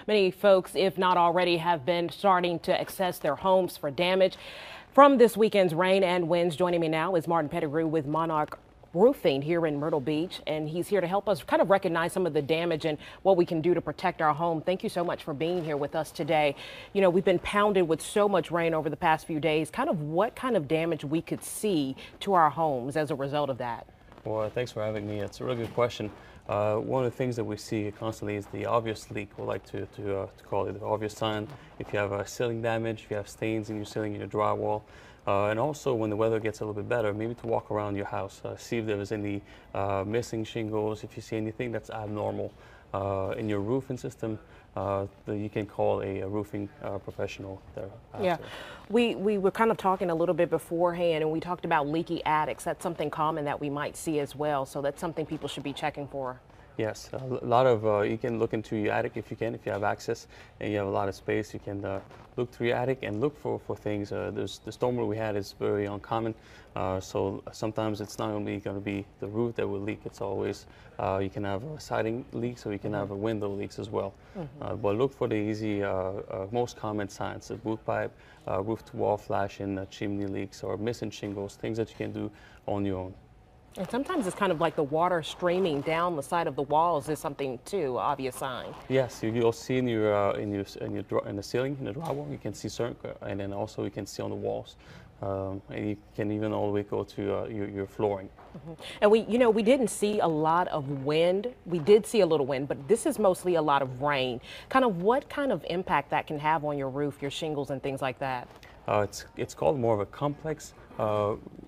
Many folks, if not already, have been starting to assess their homes for damage from this weekend's rain and winds. Joining me now is Pettigrew with Monarch Roofing here in Myrtle Beach, and he's here to help us kind of recognize some of the damage and what we can do to protect our home. Thank you so much for being here with us today. You know, we've been pounded with so much rain over the past few days. What kind of damage we could see to our homes as a result of that? Well, thanks for having me. It's a really good question. One of the things that we see constantly is the obvious leak. We like to call it the obvious sign. If you have ceiling damage, if you have stains in your ceiling, in your drywall, and also when the weather gets a little bit better, maybe to walk around your house, see if there's any missing shingles, if you see anything that's abnormal in your roofing system. That you can call a roofing professional there. Yeah, we were kind of talking a little bit beforehand, and we talked about leaky attics. That's something common that we might see as well. So that's something people should be checking for. Yes, a lot of you can look into your attic if you can, if you have access and you have a lot of space. You can look through your attic and look for things. The storm we had is very uncommon, so sometimes it's not only going to be the roof that will leak. It's always you can have a siding leaks, or you can have a window leaks as well. But look for the easy, most common signs: the boot pipe, roof to wall flashing, chimney leaks, or missing shingles. Things that you can do on your own. And sometimes it's kind of like the water streaming down the side of the walls is something too obvious sign. Yes, you'll see in the ceiling, in the drywall, you can see certain, and then also you can see on the walls, and you can even all the way go to your flooring. And we didn't see a lot of wind. We did see a little wind, but this is mostly a lot of rain. What kind of impact that can have on your roof, your shingles, and things like that? It's called more of a complex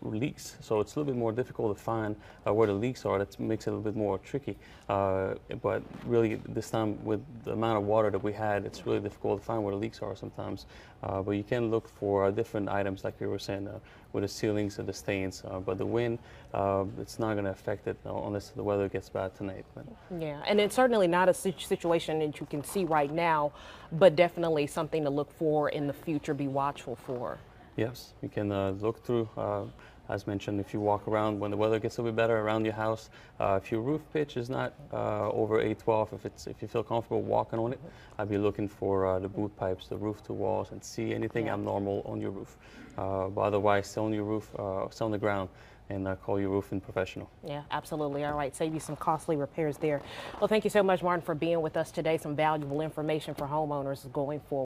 leaks, so it's a little bit more difficult to find where the leaks are. That makes it a little bit more tricky. But really, this time with the amount of water that we had, it's really difficult to find where the leaks are sometimes. But you can look for different items, like we were saying, with the ceilings and the stains. But the wind, it's not going to affect it unless the weather gets bad tonight. Yeah, and it's certainly not a situation that you can see right now, but definitely something to look for in the future, be watchful for. Yes, you can look through, as mentioned, if you walk around when the weather gets a little bit better around your house. If your roof pitch is not over 812, if you feel comfortable walking on it, I'd be looking for the boot pipes, the roof to walls, and see anything abnormal on your roof. But otherwise, stay on your roof, stay on the ground, and call your roofing professional. Yeah, absolutely. All right, save you some costly repairs there. Well, thank you so much, Martin, for being with us today. Some valuable information for homeowners going forward.